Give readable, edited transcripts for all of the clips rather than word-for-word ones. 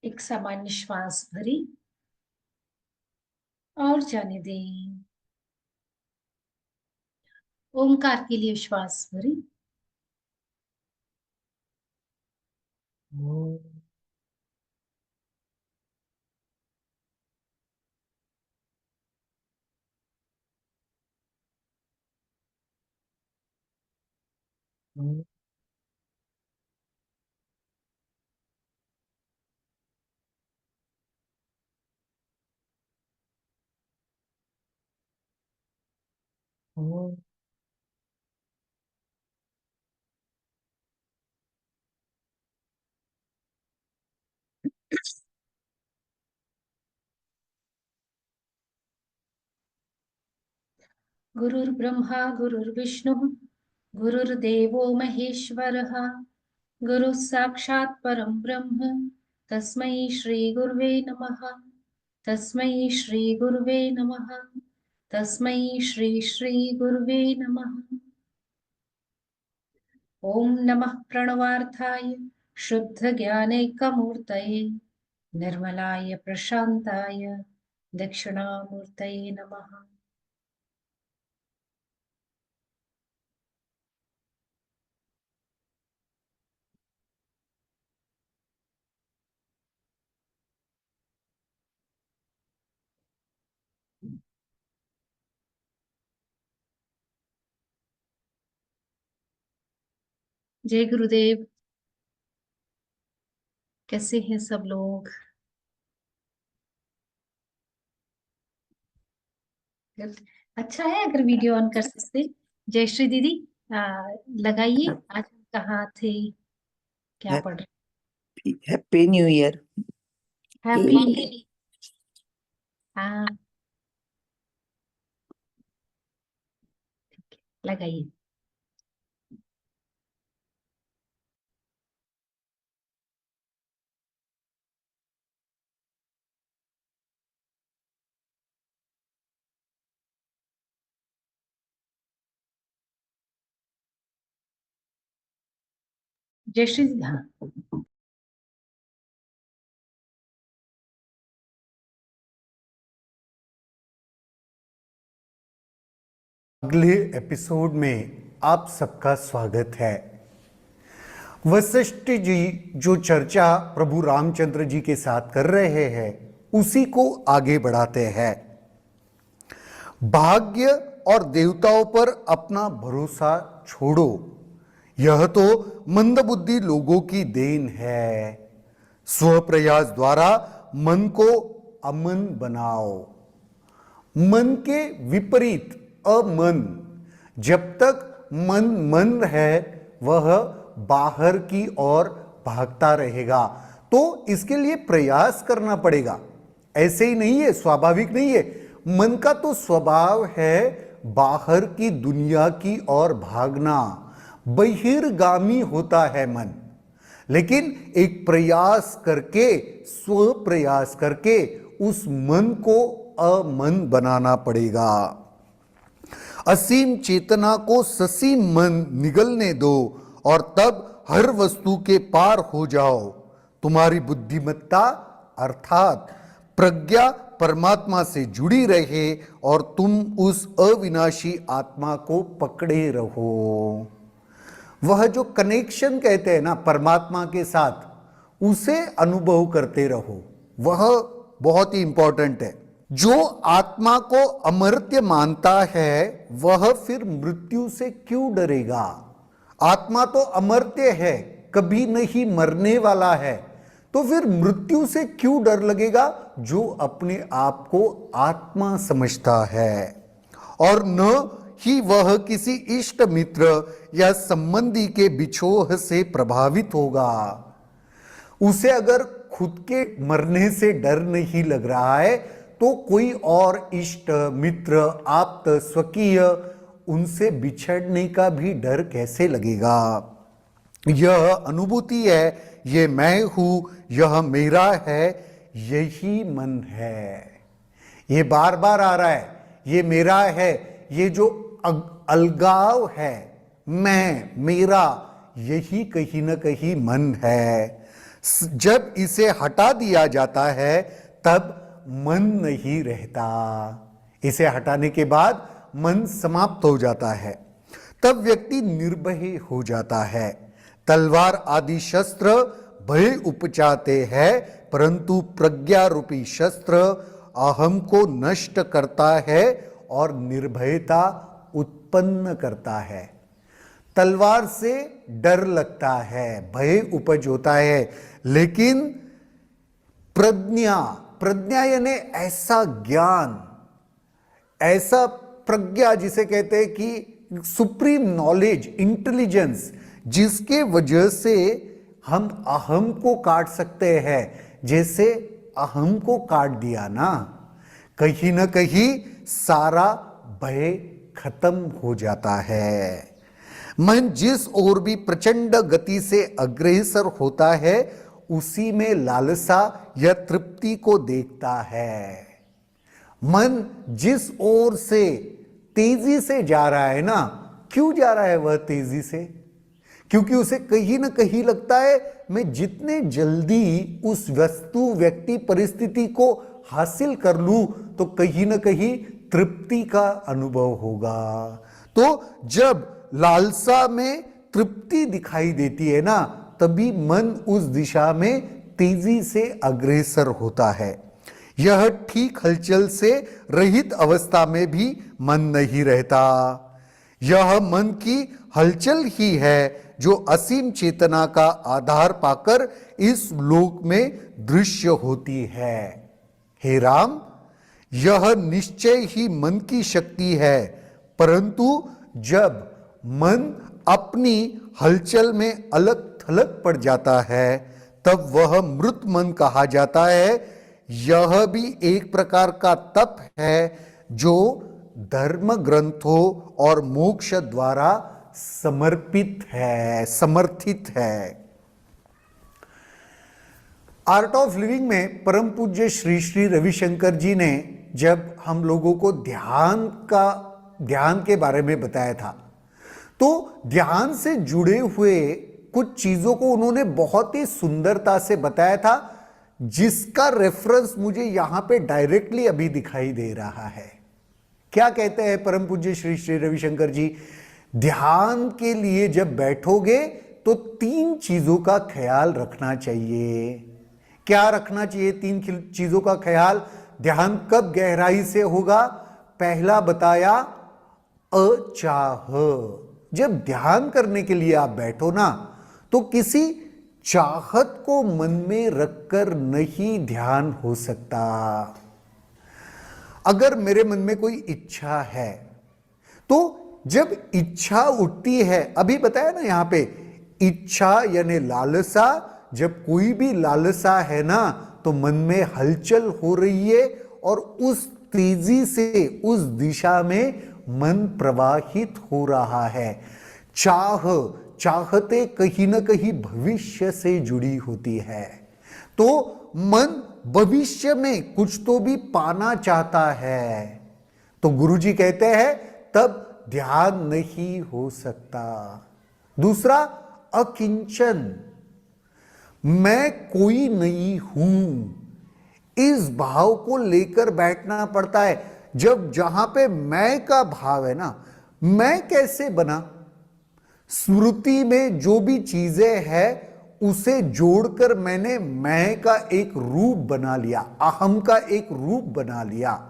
एक सामान्य श्वास भरी और जाने दें। ओमकार के लिए श्वास भरी गुरुर्ब्रह्मा गुरुर्विष्णु गुरुर्देवो महेश्वरः गुरुः साक्षात् परं ब्रह्म तस्मै श्री गुरुवे नमः। तस्मै श्री गुरुवे नमः। तस्मै श्री श्री गुरुवे नमः। ओम नमः प्रणवार्थाय शुद्ध ज्ञानैकमूर्तये निर्मलाय प्रशांताय दक्षिणामूर्तये नमः। जय गुरुदेव। कैसे हैं सब लोग? अच्छा है अगर वीडियो ऑन कर सकते। जयश्री दीदी लगाइए। आज हम कहाँ थे, क्या पढ़ रहे? Happy new year. हैप्पी। हाँ लगाइए। जयश्री दीदी हाँ। अगले एपिसोड में आप सबका स्वागत है। वशिष्ठ जी जो चर्चा प्रभु रामचंद्र जी के साथ कर रहे हैं उसी को आगे बढ़ाते हैं। भाग्य और देवताओं पर अपना भरोसा छोड़ो, यह तो मंदबुद्धि लोगों की देन है। स्वप्रयास द्वारा मन को अमन बनाओ। मन के विपरीत अमन। जब तक मन मन है वह बाहर की ओर भागता रहेगा, तो इसके लिए प्रयास करना पड़ेगा। ऐसे ही नहीं है, स्वाभाविक नहीं है। मन का तो स्वभाव है बाहर की दुनिया की ओर भागना, बहिर्गामी होता है मन। लेकिन एक प्रयास करके, स्व प्रयास करके उस मन को अमन बनाना पड़ेगा। असीम चेतना को ससीम मन निगलने दो और तब हर वस्तु के पार हो जाओ। तुम्हारी बुद्धिमत्ता अर्थात प्रज्ञा परमात्मा से जुड़ी रहे और तुम उस अविनाशी आत्मा को पकड़े रहो। वह जो कनेक्शन कहते हैं ना परमात्मा के साथ, उसे अनुभव करते रहो। वह बहुत ही इंपॉर्टेंट है। जो आत्मा को अमर्त्य मानता है वह फिर मृत्यु से क्यों डरेगा? आत्मा तो अमर्त्य है, कभी नहीं मरने वाला है, तो फिर मृत्यु से क्यों डर लगेगा? जो अपने आप को आत्मा समझता है और न ही वह किसी इष्ट मित्र या संबंधी के बिछोह से प्रभावित होगा। उसे अगर खुद के मरने से डर नहीं लग रहा है तो कोई और इष्ट मित्र आप्त स्वकीय उनसे बिछड़ने का भी डर कैसे लगेगा? यह अनुभूति है, ये मैं हूं, यह मेरा है, यही मन है। ये बार बार आ रहा है, ये मेरा है। ये जो अलगाव है, मैं मेरा, यही कहीं ना कहीं मन है। जब इसे हटा दिया जाता है तब मन नहीं रहता। इसे हटाने के बाद मन समाप्त हो जाता है, तब व्यक्ति निर्भय हो जाता है। तलवार आदि शस्त्र भय उपजाते हैं, परंतु प्रज्ञा रूपी शस्त्र अहम को नष्ट करता है और निर्भयता उत्पन्न करता है। तलवार से डर लगता है, भय उपज होता है, लेकिन प्रज्ञा, प्रज्ञा यानी ऐसा ज्ञान, ऐसा प्रज्ञा जिसे कहते हैं कि सुप्रीम नॉलेज, इंटेलिजेंस, जिसके वजह से हम अहम को काट सकते हैं। जैसे अहम को काट दिया ना, कहीं ना कहीं सारा भय खत्म हो जाता है। मन जिस ओर भी प्रचंड गति से अग्रसर होता है, उसी में लालसा या तृप्ति को देखता है। मन जिस ओर से तेजी से जा रहा है ना, क्यों जा रहा है वह तेजी से? क्योंकि उसे कहीं ना कहीं लगता है मैं जितने जल्दी उस वस्तु, व्यक्ति, परिस्थिति को हासिल कर लूं तो कहीं ना कहीं तृप्ति का अनुभव होगा। तो जब लालसा में तृप्ति दिखाई देती है ना, तभी मन उस दिशा में तेजी से अग्रसर होता है। यह ठीक हलचल से रहित अवस्था में भी मन नहीं रहता। यह मन की हलचल ही है जो असीम चेतना का आधार पाकर इस लोक में दृश्य होती है। हे राम, यह निश्चय ही मन की शक्ति है, परंतु जब मन अपनी हलचल में अलग थलग पड़ जाता है तब वह मृत मन कहा जाता है। यह भी एक प्रकार का तप है जो धर्म ग्रंथों और मोक्ष द्वारा समर्पित है, समर्थित है। आर्ट ऑफ लिविंग में परम पूज्य श्री श्री रविशंकर जी ने जब हम लोगों को ध्यान के बारे में बताया था, तो ध्यान से जुड़े हुए कुछ चीजों को उन्होंने बहुत ही सुंदरता से बताया था, जिसका रेफरेंस मुझे यहां पे डायरेक्टली अभी दिखाई दे रहा है। क्या कहते हैं परम पूज्य श्री श्री रविशंकर जी? ध्यान के लिए जब बैठोगे तो 3 चीजों का ख्याल रखना चाहिए। क्या रखना चाहिए 3 चीजों का ख्याल? ध्यान कब गहराई से होगा? पहला बताया, अचाह। जब ध्यान करने के लिए आप बैठो ना, तो किसी चाहत को मन में रखकर नहीं ध्यान हो सकता। अगर मेरे मन में कोई इच्छा है, तो जब इच्छा उठती है, अभी बताया ना यहां पे, इच्छा यानी लालसा, जब कोई भी लालसा है ना, तो मन में हलचल हो रही है और उस तेजी से उस दिशा में मन प्रवाहित हो रहा है। चाहते कहीं ना कहीं भविष्य से जुड़ी होती है, तो मन भविष्य में कुछ तो भी पाना चाहता है। तो गुरुजी कहते हैं तब ध्यान नहीं हो सकता। दूसरा, अकिंचन, मैं कोई नहीं हूं, इस भाव को लेकर बैठना पड़ता है। जब जहां पे मैं का भाव है ना, मैं कैसे बना? स्मृति में जो भी चीजें हैं उसे जोड़कर मैंने मैं का एक रूप बना लिया, अहम का एक रूप बना लिया।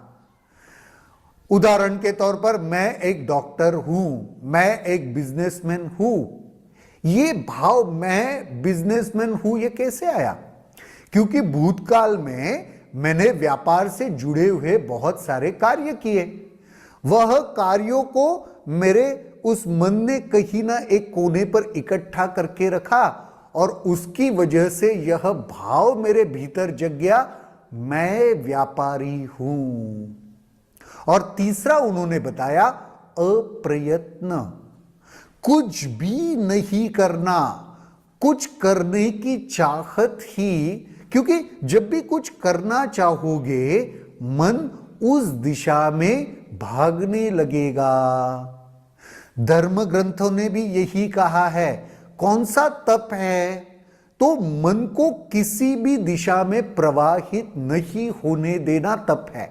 उदाहरण के तौर पर मैं एक डॉक्टर हूं, मैं एक बिजनेसमैन हूं। ये भाव मैं बिजनेसमैन हूं ये कैसे आया? क्योंकि भूतकाल में मैंने व्यापार से जुड़े हुए बहुत सारे कार्य किए। वह कार्यों को मेरे उस मन ने कहीं ना एक कोने पर इकट्ठा करके रखा और उसकी वजह से यह भाव मेरे भीतर जग गया, मैं व्यापारी हूं। और तीसरा उन्होंने बताया, अप्रयत्न, कुछ भी नहीं करना, कुछ करने की चाहत ही, क्योंकि जब भी कुछ करना चाहोगे मन उस दिशा में भागने लगेगा। धर्म ग्रंथों ने भी यही कहा है। कौन सा तप है? तो तो मन को किसी भी दिशा में प्रवाहित नहीं होने देना तप है।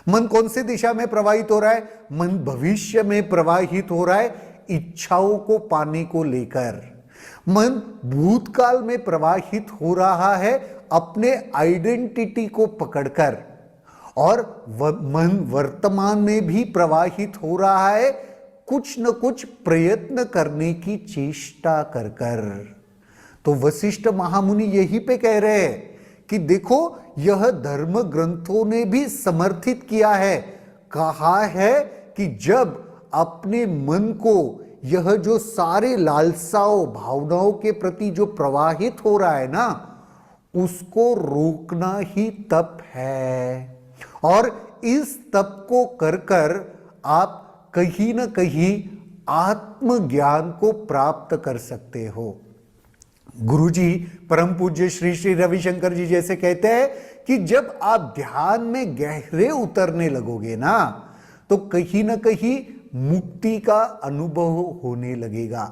मन कौन सी दिशा में प्रवाहित हो रहा है? मन भविष्य में प्रवाहित हो रहा है इच्छाओं को पाने को लेकर। मन भूतकाल में प्रवाहित हो रहा है अपने आइडेंटिटी को पकड़कर, और मन वर्तमान में भी प्रवाहित हो रहा है कुछ न कुछ प्रयत्न करने की चेष्टा कर कर। तो वशिष्ठ महामुनि यही पे कह रहे हैं कि देखो, यह धर्म ग्रंथों ने भी समर्थित किया है, कहा है कि जब अपने मन को यह जो सारे लालसाओं भावनाओं के प्रति जो प्रवाहित हो रहा है ना, उसको रोकना ही तप है। और इस तप को कर कर आप कहीं ना कहीं आत्मज्ञान को प्राप्त कर सकते हो। गुरुजी परम पूज्य श्री श्री रविशंकर जी जैसे कहते हैं कि जब आप ध्यान में गहरे उतरने लगोगे ना, तो कहीं ना कहीं मुक्ति का अनुभव होने लगेगा।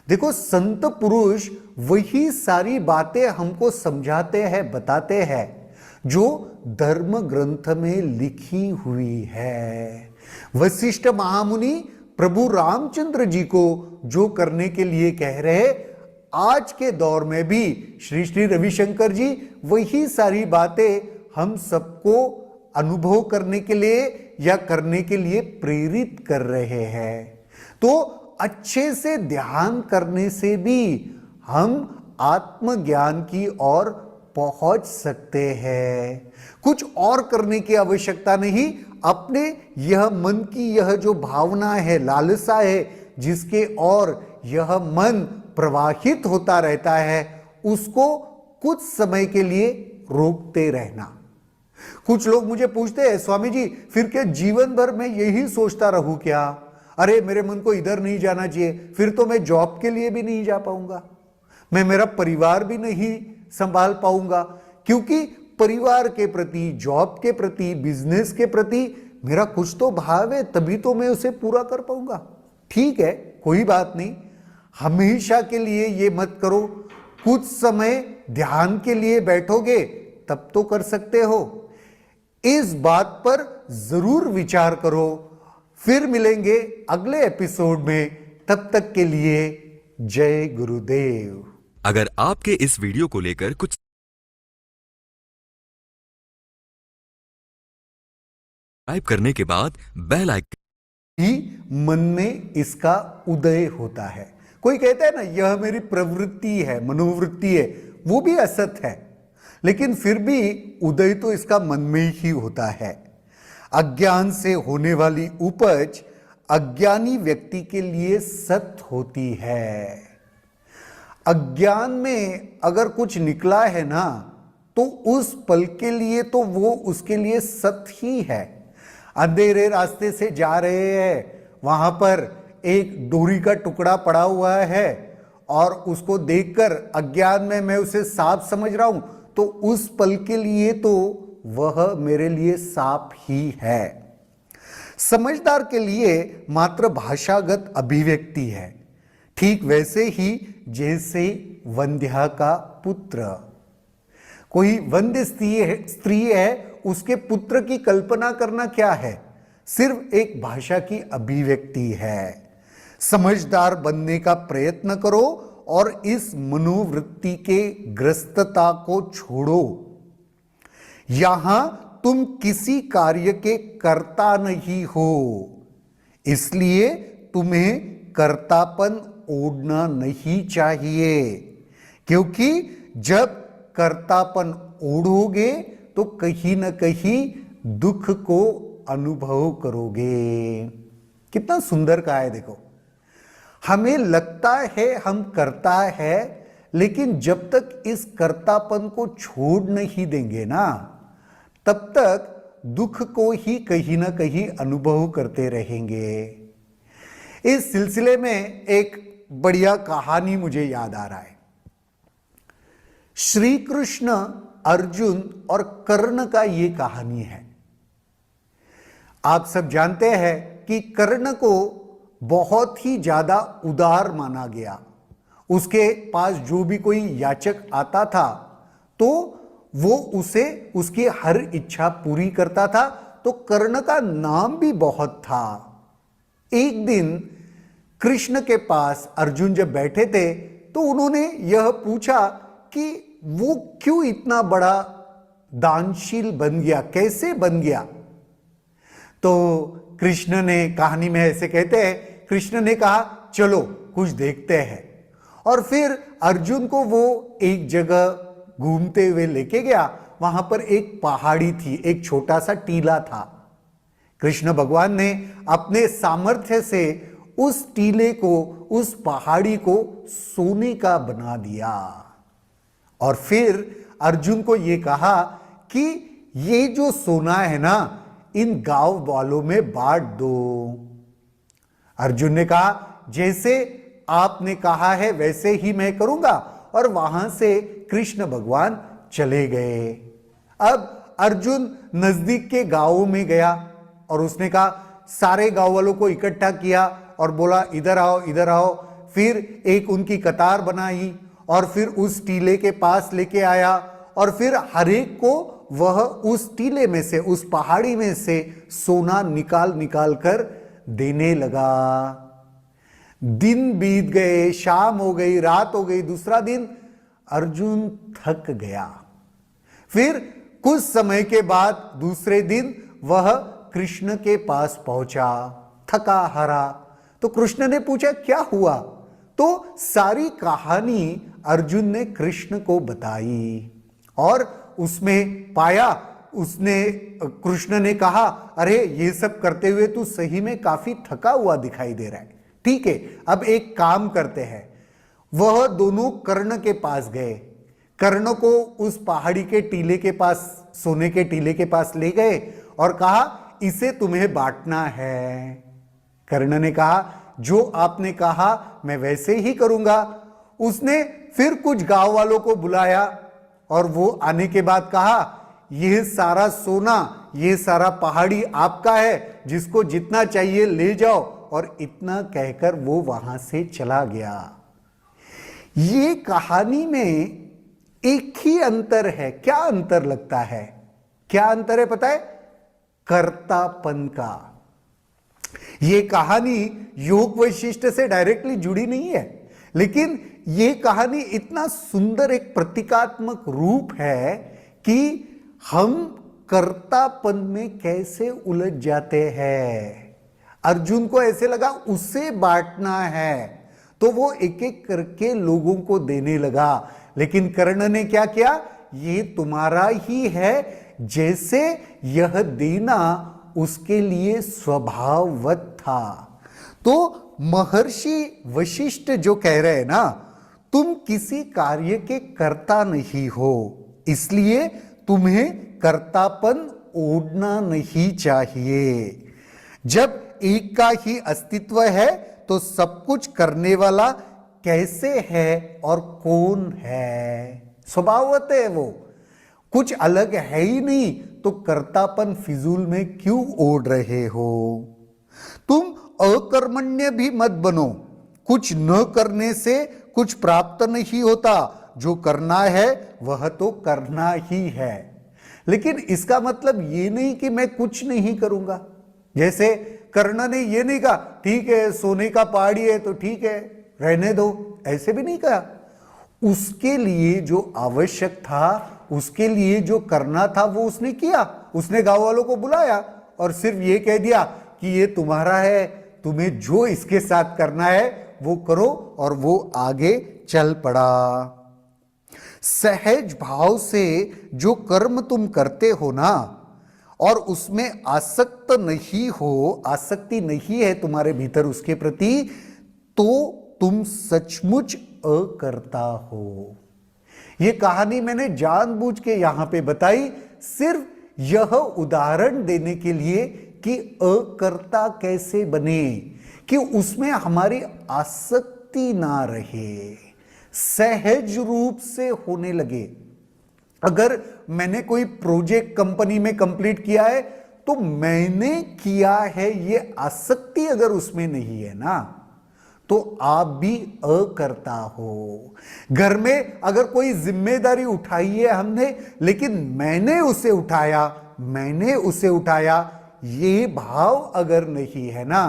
देखो, संत पुरुष वही सारी बातें हमको समझाते हैं, बताते हैं जो धर्म ग्रंथ में लिखी हुई है। वशिष्ठ महामुनि प्रभु रामचंद्र जी को जो करने के लिए कह रहे, आज के दौर में भी श्री श्री रविशंकर जी वही सारी बातें हम सबको अनुभव करने के लिए या करने के लिए प्रेरित कर रहे हैं। तो अच्छे से ध्यान करने से भी हम आत्मज्ञान की ओर पहुंच सकते हैं। कुछ और करने की आवश्यकता नहीं। अपने यह मन की यह जो भावना है, लालसा है, जिसके ओर यह मन प्रवाहित होता रहता है, उसको कुछ समय के लिए रोकते रहना। कुछ लोग मुझे पूछते हैं, स्वामी जी फिर क्या जीवन भर मैं यही सोचता रहूं क्या? अरे मेरे मन को इधर नहीं जाना चाहिए, फिर तो मैं जॉब के लिए भी नहीं जा पाऊंगा, मैं मेरा परिवार भी नहीं संभाल पाऊंगा, क्योंकि परिवार के प्रति, जॉब के प्रति, बिजनेस के प्रति मेरा कुछ तो भाव है, तभी तो मैं उसे पूरा कर पाऊंगा। ठीक है, कोई बात नहीं, हमेशा के लिए ये मत करो। कुछ समय ध्यान के लिए बैठोगे तब तो कर सकते हो। इस बात पर जरूर विचार करो। फिर मिलेंगे अगले एपिसोड में, तब तक के लिए जय गुरुदेव। अगर आपके इस वीडियो को लेकर कुछ टाइप करने के बाद बेल आइकन ही मन में इसका उदय होता है। कोई कहता है ना, यह मेरी प्रवृत्ति है, मनोवृत्ति है, वो भी असत है, लेकिन फिर भी उदय तो इसका मन में ही होता है। अज्ञान से होने वाली उपज अज्ञानी व्यक्ति के लिए सत होती है। अज्ञान में अगर कुछ निकला है ना, तो उस पल के लिए तो वो उसके लिए सत ही है। अंधेरे रास्ते से जा रहे हैं, वहां पर एक डोरी का टुकड़ा पड़ा हुआ है और उसको देखकर अज्ञान में मैं उसे सांप समझ रहा हूं, तो उस पल के लिए तो वह मेरे लिए सांप ही है। समझदार के लिए मात्र भाषागत अभिव्यक्ति है, ठीक वैसे ही जैसे वंध्या का पुत्र। कोई वंध्य स्त्री है, उसके पुत्र की कल्पना करना क्या है? सिर्फ एक भाषा की अभिव्यक्ति है। समझदार बनने का प्रयत्न करो और इस मनोवृत्ति के ग्रस्तता को छोड़ो। यहां तुम किसी कार्य के कर्ता नहीं हो, इसलिए तुम्हें कर्तापन ओढ़ना नहीं चाहिए, क्योंकि जब कर्तापन ओढ़ोगे तो कहीं न कहीं दुख को अनुभव करोगे। कितना सुंदर कहा है, देखो। हमें लगता है हम करता है, लेकिन जब तक इस कर्तापन को छोड़ नहीं देंगे ना, तब तक दुख को ही कहीं ना कहीं अनुभव करते रहेंगे। इस सिलसिले में एक बढ़िया कहानी मुझे याद आ रहा है। श्री कृष्ण, अर्जुन और कर्ण का ये कहानी है। आप सब जानते हैं कि कर्ण को बहुत ही ज्यादा उदार माना गया। उसके पास जो भी कोई याचक आता था तो वो उसे उसकी हर इच्छा पूरी करता था। तो कर्ण का नाम भी बहुत था। एक दिन कृष्ण के पास अर्जुन जब बैठे थे तो उन्होंने यह पूछा कि वो क्यों इतना बड़ा दानशील बन गया, कैसे बन गया। तो कृष्ण ने, कहानी में ऐसे कहते हैं, कृष्ण ने कहा चलो कुछ देखते हैं। और फिर अर्जुन को वो एक जगह घूमते हुए लेके गया। वहां पर एक पहाड़ी थी, एक छोटा सा टीला था। कृष्ण भगवान ने अपने सामर्थ्य से उस टीले को, उस पहाड़ी को सोने का बना दिया। और फिर अर्जुन को यह कहा कि ये जो सोना है ना, इन गांव वालों में बांट दो। अर्जुन ने कहा जैसे आपने कहा है वैसे ही मैं करूंगा। और वहां से कृष्ण भगवान चले गए। अब अर्जुन नजदीक के गांवों में गया और उसने कहा, सारे गांव वालों को इकट्ठा किया और बोला इधर आओ इधर आओ। फिर एक उनकी कतार बनाई और फिर उस टीले के पास लेके आया और फिर हर एक को वह उस टीले में से, उस पहाड़ी में से सोना निकाल निकाल कर देने लगा। दिन बीत गए, शाम हो गई, रात हो गई, दूसरा दिन। अर्जुन थक गया। फिर कुछ समय के बाद दूसरे दिन वह कृष्ण के पास पहुंचा, थका हारा। तो कृष्ण ने पूछा क्या हुआ। तो सारी कहानी अर्जुन ने कृष्ण को बताई और उसमें पाया, उसने, कृष्ण ने कहा अरे ये सब करते हुए तू सही में काफी थका हुआ दिखाई दे रहा है। ठीक है, अब एक काम करते हैं। वह दोनों कर्ण के पास गए, कर्ण को उस पहाड़ी के टीले के पास, सोने के टीले के पास ले गए और कहा इसे तुम्हें बांटना है। कर्ण ने कहा जो आपने कहा मैं वैसे ही करूंगा। उसने फिर कुछ गांव वालों को बुलाया और वो आने के बाद कहा यह सारा सोना, यह सारा पहाड़ी आपका है, जिसको जितना चाहिए ले जाओ। और इतना कहकर वो वहां से चला गया। ये कहानी में एक ही अंतर है। क्या अंतर लगता है? क्या अंतर है पता है? कर्तापन का। ये कहानी योग वैशिष्ट से डायरेक्टली जुड़ी नहीं है, लेकिन ये कहानी इतना सुंदर एक प्रतीकात्मक रूप है कि हम कर्तापन में कैसे उलझ जाते हैं। अर्जुन को ऐसे लगा उसे बांटना है तो वो एक एक करके लोगों को देने लगा। लेकिन कर्ण ने क्या किया? ये तुम्हारा ही है, जैसे यह देना उसके लिए स्वभाववत था। तो महर्षि वशिष्ठ जो कह रहे हैं ना, तुम किसी कार्य के कर्ता नहीं हो, इसलिए तुम्हें कर्तापन ओढ़ना नहीं चाहिए। जब एक का ही अस्तित्व है तो सब कुछ करने वाला कैसे है और कौन है? स्वभावत है वो, कुछ अलग है ही नहीं, तो कर्तापन फिजूल में क्यों ओढ़ रहे हो? तुम अकर्मण्य भी मत बनो। कुछ न करने से कुछ प्राप्त नहीं होता, जो करना है वह तो करना ही है। लेकिन इसका मतलब ये नहीं कि मैं कुछ नहीं करूंगा। जैसे कर्ण ने ये नहीं कहा ठीक है सोने का पहाड़ी है तो ठीक है रहने दो, ऐसे भी नहीं कहा। उसके लिए जो आवश्यक था, उसके लिए जो करना था वो उसने किया। उसने गांव वालों को बुलाया और सिर्फ ये कह दिया कि ये तुम्हारा है, तुम्हें जो इसके साथ करना है वो करो, और वो आगे चल पड़ा। सहज भाव से जो कर्म तुम करते हो ना, और उसमें आसक्त नहीं हो, आसक्ति नहीं है तुम्हारे भीतर उसके प्रति, तो तुम सचमुच अकर्ता हो। ये कहानी मैंने जानबूझ के यहां पे बताई, सिर्फ यह उदाहरण देने के लिए कि अकर्ता कैसे बने, कि उसमें हमारी आसक्ति ना रहे, सहज रूप से होने लगे। अगर मैंने कोई प्रोजेक्ट कंपनी में कंप्लीट किया है तो मैंने किया है, ये आसक्ति अगर उसमें नहीं है ना, तो आप भी अकर्ता हो। घर में अगर कोई जिम्मेदारी उठाई है हमने, लेकिन मैंने उसे उठाया, ये भाव अगर नहीं है ना,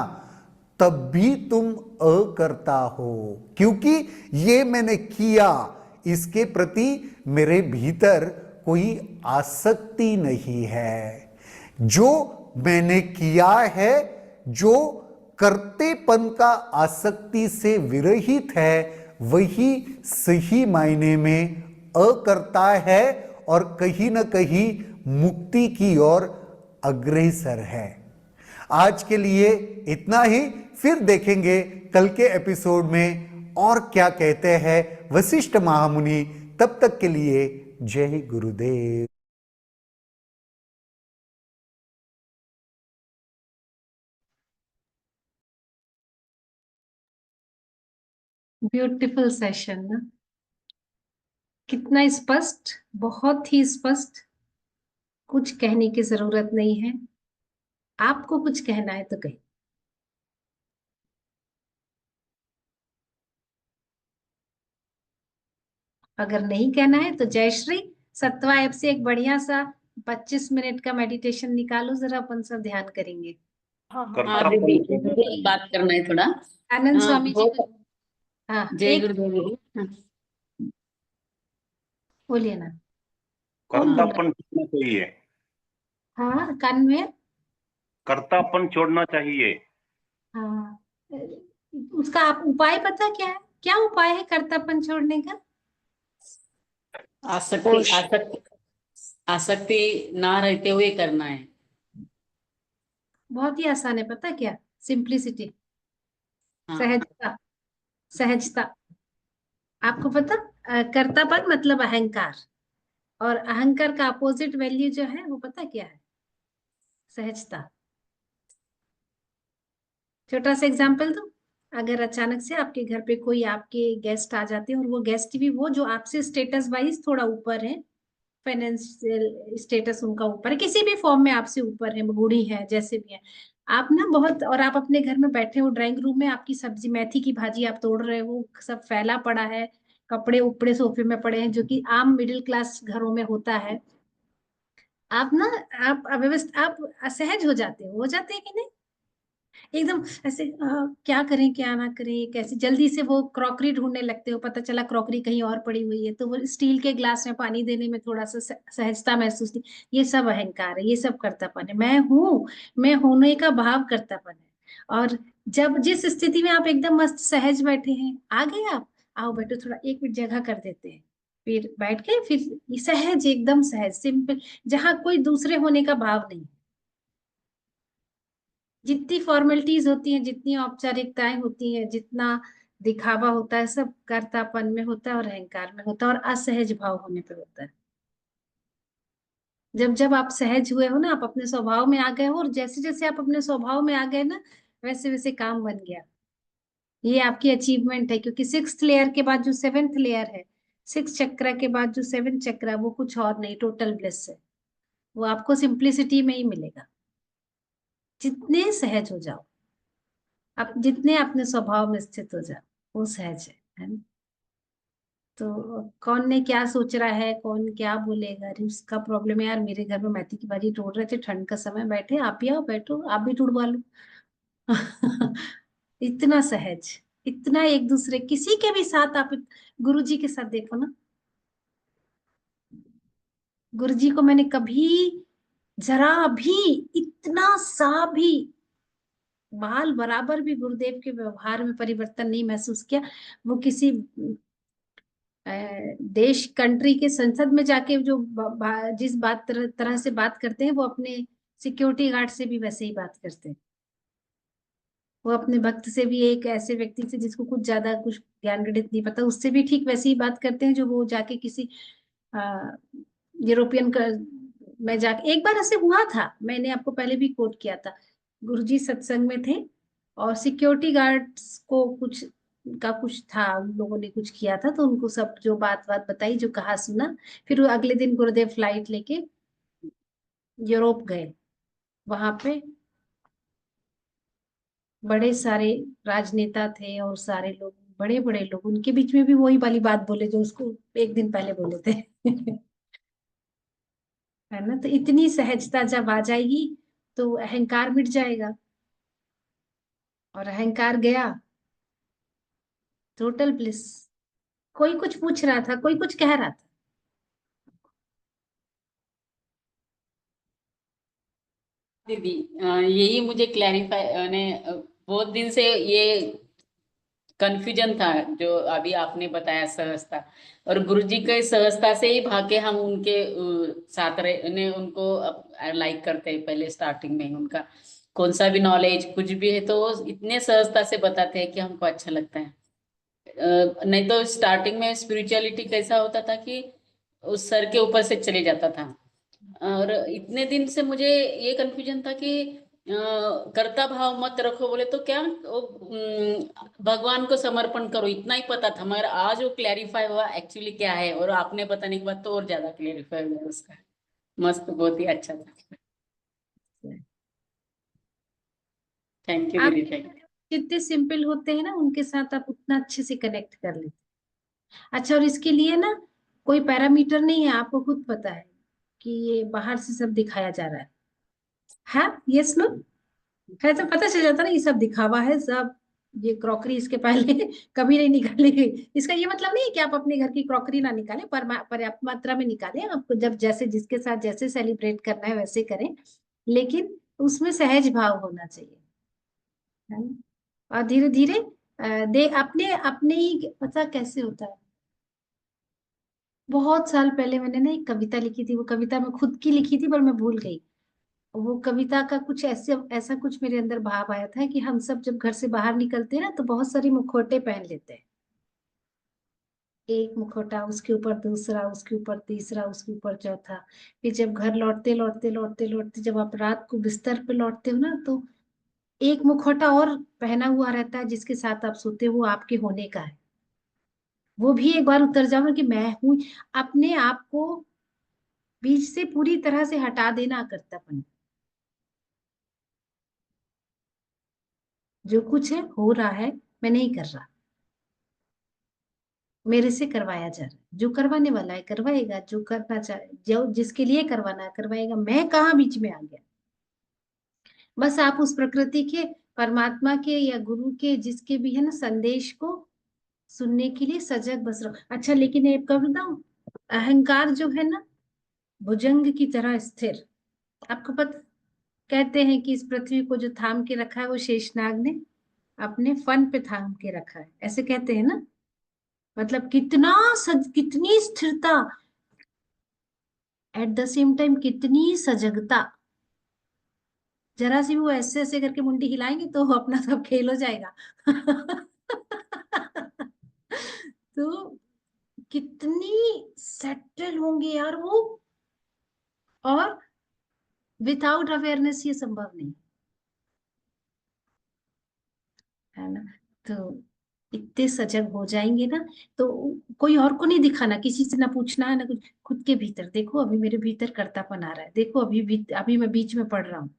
तब भी तुम अकर्ता हो, क्योंकि ये मैंने किया, इसके प्रति मेरे भीतर कोई आसक्ति नहीं है। जो मैंने किया है, जो कर्तेपन का आसक्ति से विरहित है, वही सही मायने में अकर्ता है और कहीं ना कहीं मुक्ति की ओर अग्रसर है। आज के लिए इतना ही, फिर देखेंगे कल के एपिसोड में और क्या कहते हैं वशिष्ठ महामुनि। तब तक के लिए जय गुरुदेव। ब्यूटीफुल सेशन ना, कितना स्पष्ट, बहुत ही स्पष्ट। कुछ कहने की जरूरत नहीं है। आपको कुछ कहना है तो कहिए। अगर नहीं कहना है तो जयश्री, सत्वा ऐप से एक बढ़िया सा 25 मिनट का मेडिटेशन निकालो, जरा अपन सब ध्यान करेंगे। हाँ कर्ता दीदी, पंच मुझे एक बात करना है थोड़ा। आनंद हाँ, स्वामी जी बहुत को। हाँ, जय एक गुरुदेव दीदी। हाँ, बोलिए ना। कौन बोल रहा कर्तापन छोड़ना चाहिए। है? हाँ, कान में। कर्तापन छोड़ना चाहिए। हाँ, उसका आप उपाय पता क्या है? क्या उपाय है कर्तापन छोड़ने का? आसक्ति आसक्ति आसक्ति ना रहते हुए करना है। बहुत ही आसान है, पता क्या? सिंप्लिसिटी, हाँ, सहजता, सहजता। आपको पता, कर्तापन मतलब अहंकार, और अहंकार का अपोजिट वैल्यू जो है वो पता क्या है? सहजता। छोटा सा एग्जांपल दूं। अगर अचानक से आपके घर पे कोई आपके गेस्ट आ जाते हैं, और वो गेस्ट भी वो जो आपसे स्टेटस वाइज थोड़ा ऊपर है, फाइनेंशियल स्टेटस उनका ऊपर है, किसी भी फॉर्म में आपसे ऊपर है, बूढ़ी है, जैसे भी है। आप ना बहुत, और आप अपने घर में बैठे हो, ड्राइंग रूम में आपकी सब्जी, मेथी की भाजी आप तोड़ रहे हो, सब फैला पड़ा है, कपड़े उपड़े सोफे में पड़े हैं, जो कि आम मिडिल क्लास घरों में होता है। आप ना, आप अव्यवस्थित, आप असहज हो जाते हैं कि नहीं? एकदम ऐसे क्या करें क्या ना करें, कैसे जल्दी से वो क्रॉकरी ढूंढने लगते हो, पता चला क्रॉकरी कहीं और पड़ी हुई है, तो वो स्टील के ग्लास में पानी देने में थोड़ा सा सहजता महसूस नहीं। ये सब अहंकार है, ये सब कर्तापन है। मैं हूँ, मैं होने का भाव कर्तापन है। और जब जिस स्थिति में आप एकदम मस्त सहज बैठे हैं, आ गए आप, आओ बैठो, थोड़ा 1 मिनट जगह कर देते हैं, फिर बैठ के, फिर सहज, एकदम सहज, सिंपल, जहां कोई दूसरे होने का भाव नहीं। जितनी फॉर्मेलिटीज होती हैं, जितनी औपचारिकताएं होती हैं, जितना दिखावा होता है, सब कर्तापन में होता है, और अहंकार में होता है, और असहज भाव होने पे होता है। जब जब आप सहज हुए हो ना, आप अपने स्वभाव में आ गए हो, और जैसे जैसे आप अपने स्वभाव में आ गए ना, वैसे वैसे काम बन गया। ये आपकी अचीवमेंट है, क्योंकि 6th लेयर के बाद जो 7th लेयर है, 6 चक्र के बाद जो 7th चक्र है, वो कुछ और नहीं, टोटल ब्लिस है। वो आपको सिंप्लिसिटी में ही मिलेगा। जितने सहज हो जाओ, आप जितने अपने स्वभाव में स्थित हो जाओ, वो सहज है ना? तो कौन ने क्या सोच रहा है, कौन क्या बोलेगा, अरे उसका प्रॉब्लम है यार, मेरे घर में मेथी की भाजी तोड़ रहे थे, ठंड का समय, बैठे, आप भी आओ, बैठो, आप भी तुड़वा लो। इतना सहज, इतना एक दूसरे, किसी के भी साथ आप, गुरु जी के साथ देखो ना, गुरु जी को मैंने कभी जरा भी, इतना सा भी, बाल बराबर भी गुरुदेव के व्यवहार में परिवर्तन नहीं महसूस किया। वो किसी देश, कंट्री के संसद में जाके जो जिस तरह से बात करते हैं, वो अपने सिक्योरिटी गार्ड से भी वैसे ही बात करते हैं। वो अपने भक्त से भी, एक ऐसे व्यक्ति से जिसको कुछ ज्यादा कुछ ज्ञान गणित नहीं पता, उससे भी ठीक वैसे ही बात करते हैं, जो वो जाके किसी यूरोपियन का में जाके, एक बार ऐसे हुआ था, मैंने आपको पहले भी कोट किया था। गुरुजी सत्संग में थे, और सिक्योरिटी गार्ड्स को कुछ का कुछ था, उन लोगों ने कुछ किया था, तो उनको सब जो बात बात बताई, जो कहा सुना। फिर वो अगले दिन गुरुदेव फ्लाइट लेके यूरोप गए। वहां पे बड़े सारे राजनेता थे और सारे लोग, बड़े बड़े लोग, उनके बीच में भी वही वाली बात बोले जो उसको एक दिन पहले बोले थे। है ना? तो इतनी सहजता जब आ जाएगी तो अहंकार मिट जाएगा, और अहंकार गया, टोटल ब्लिस। कोई कुछ पूछ रहा था, कोई कुछ कह रहा था। दीदी, यही मुझे क्लैरिफाई ने बहुत दिन से ये कंफ्यूजन था जो अभी आपने बताया, सहजता। और गुरुजी के सहजता से ही भागे हम उनके साथ रहे ने, उनको लाइक करते हैं पहले स्टार्टिंग में ही। उनका कौन सा भी नॉलेज कुछ भी है तो वो इतने सहजता से बताते हैं कि हमको अच्छा लगता है। नहीं तो स्टार्टिंग में स्पिरिचुअलिटी कैसा होता था कि उस सर के ऊपर से चले जाता था। और इतने दिन से मुझे ये कंफ्यूजन था कि कर्ता भाव मत रखो बोले तो क्या, वो भगवान को समर्पण करो, इतना ही पता था। मगर आज वो क्लैरिफाई हुआ एक्चुअली क्या है, और आपने बताने के बाद तो और ज्यादा क्लैरिफाई हुआ उसका। मस्त, बहुत ही अच्छा था। थैंक यू आप दीदी, थैंक यू। जितने सिंपल होते हैं ना उनके साथ आप उतना अच्छे से कनेक्ट कर लेते हैं। अच्छा, और इसके लिए ना कोई पैरामीटर नहीं है, आपको खुद पता है कि ये बाहर से सब दिखाया जा रहा है। हाँ, यस नो, है तो पता चल जाता ना, ये सब दिखावा है सब। ये क्रॉकरी इसके पहले कभी नहीं निकाली गई। इसका ये मतलब नहीं है कि आप अपने घर की क्रॉकरी ना निकालें, पर पर्याप्त मात्रा में निकालें। आपको जब जैसे जिसके साथ जैसे सेलिब्रेट करना है वैसे करें, लेकिन उसमें सहज भाव होना चाहिए, है ना? और धीरे धीरे दे अपने अपने ही पता कैसे होता है। बहुत साल पहले मैंने ना एक कविता लिखी थी, वो कविता मैं खुद की लिखी थी पर मैं भूल गई। वो कविता का कुछ ऐसे ऐसा कुछ मेरे अंदर भाव आया था कि हम सब जब घर से बाहर निकलते हैं ना तो बहुत सारे मुखौटे पहन लेते हैं। एक मुखौटा, उसके ऊपर दूसरा, उसके ऊपर तीसरा, उसके ऊपर चौथा। फिर जब घर लौटते लौटते लौटते लौटते जब आप रात को बिस्तर पे लौटते हो ना, तो एक मुखौटा और पहना हुआ रहता है जिसके साथ आप सोते हो, वो आपके होने का है। वो भी एक बार उतर जाओ ना कि मैं हूं। अपने आप को बीच से पूरी तरह से हटा देना कर्तव्य। जो कुछ है हो रहा है, मैं नहीं कर रहा, मेरे से करवाया जा रहा है। जो करवाने वाला है करवाएगा, जो करना चाहे, जो जिसके लिए करवाना है करवाएगा। मैं कहाँ बीच में आ गया? बस आप उस प्रकृति के, परमात्मा के या गुरु के, जिसके भी है ना, संदेश को सुनने के लिए सजग बस रहो। अच्छा, लेकिन एक कब बताऊं, अहंकार जो है ना, भुजंग की तरह स्थिर। आपको पता, कहते हैं कि इस पृथ्वी को जो थाम के रखा है वो शेषनाग ने अपने फन पे थाम के रखा है, ऐसे कहते हैं ना। मतलब कितनी स्थिरता, एट द सेम टाइम कितनी सजगता। जरा सी भी वो ऐसे ऐसे करके मुंडी हिलाएंगे तो अपना सब खेल हो जाएगा। तो कितनी सेटल होंगे यार वो, और विदाउट अवेयरनेस ये संभव नहीं, है ना? तो इतने सजग हो जाएंगे ना, तो कोई और को नहीं दिखाना, किसी से ना पूछना है ना कुछ, खुद के भीतर देखो अभी मेरे भीतर कर्तापन आ रहा है, देखो अभी भी अभी मैं बीच में पड़ रहा हूँ,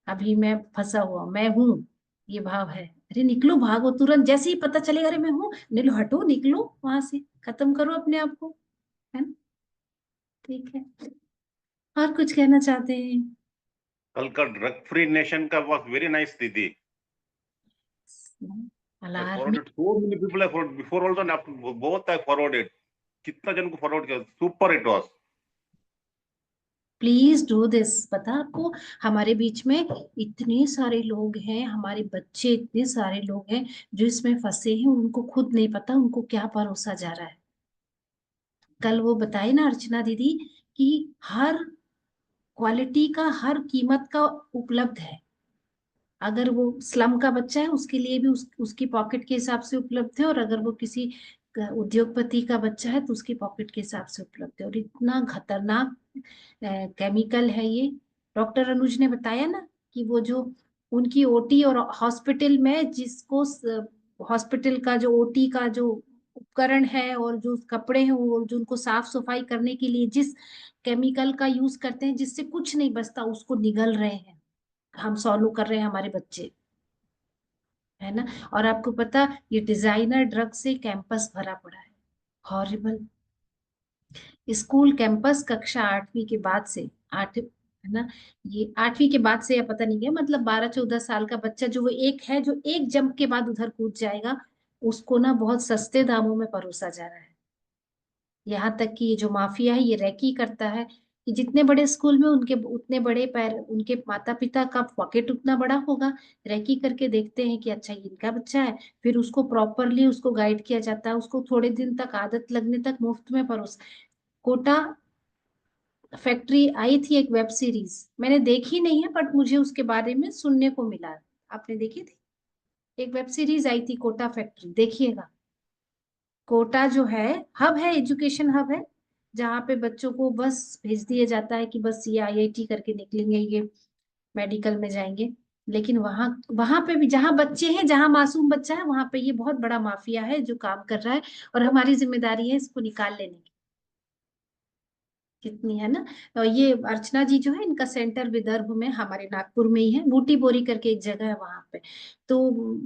अभी मैं फंसा हुआ हूं, मैं हूँ, ये भाव है। अरे निकलो, भागो तुरंत, जैसे ही पता चलेगा अरे मैं हूँ, निकलो, हटो, निकलो वहां से, खत्म करो अपने आप को, है ना? ठीक है, और कुछ कहना चाहते हैं? कल का ड्रग फ्री नेशन का वाज वेरी नाइस दीदी. I alarming. forwarded so many people. I forwarded before also and after both I forwarded. कितना जन को फॉरवर्ड किया, super it was. Please do this. पता आपको, हमारे बीच में इतने सारे लोग हैं, हमारे बच्चे इतने सारे लोग हैं जो इसमें फंसे हैं, उनको खुद नहीं पता उनको क्या परोसा जा रहा है। कल वो बताए ना अर्चना दीदी कि हर क्वालिटी का, हर कीमत का उपलब्ध है। अगर वो स्लम का बच्चा है उसके लिए भी उसकी पॉकेट के हिसाब से उपलब्ध है, और अगर वो किसी उद्योगपति का बच्चा है तो उसकी पॉकेट के हिसाब से उपलब्ध है। और इतना खतरनाक केमिकल है ये। डॉक्टर अनुज ने बताया ना कि वो जो उनकी ओटी और हॉस्पिटल में, जिसको हॉस्पिटल का जो ओटी का जो उपकरण है और जो कपड़े हैं वो जो उनको साफ सफाई करने के लिए जिस केमिकल का यूज करते हैं जिससे कुछ नहीं बचता, उसको निगल रहे हैं, हम सॉल्व कर रहे हैं हमारे बच्चे। है ना। और आपको पता, ये डिजाइनर ड्रग से कैंपस भरा पड़ा है, हॉरिबल। स्कूल कैंपस कक्षा 8वीं के बाद से, आठ है ना, ये 8वीं के बाद से या पता नहीं है, मतलब 12-14 साल का बच्चा जो वो एक है जो एक जंप के बाद उधर कूद जाएगा, उसको ना बहुत सस्ते दामों में परोसा जा रहा है। यहाँ तक कि ये जो माफिया है ये रैकी करता है कि जितने बड़े स्कूल में उनके उतने बड़े पैर, उनके माता पिता का पॉकेट उतना बड़ा होगा, रैकी करके देखते हैं कि अच्छा ये इनका बच्चा है, फिर उसको प्रॉपरली उसको गाइड किया जाता है, उसको थोड़े दिन तक आदत लगने तक मुफ्त में परोस। कोटा फैक्ट्री आई थी एक वेब सीरीज, मैंने देखी नहीं है बट मुझे उसके बारे में सुनने को मिला। आपने देखी थी? एक वेब सीरीज आई थी कोटा फैक्ट्री, देखिएगा। कोटा जो है हब है, एजुकेशन हब है, जहाँ पे बच्चों को बस भेज दिया जाता है कि बस ये आईआईटी करके निकलेंगे, ये मेडिकल में जाएंगे। लेकिन वहां वहां पे भी जहाँ बच्चे हैं, जहाँ मासूम बच्चा है, वहां पे ये बहुत बड़ा माफिया है जो काम कर रहा है, और हमारी जिम्मेदारी है इसको निकाल लेने की। कितनी है ना। और ये अर्चना जी जो है, इनका सेंटर विदर्भ में, हमारे नागपुर में ही है, बूटी बोरी करके एक जगह है वहां पे। तो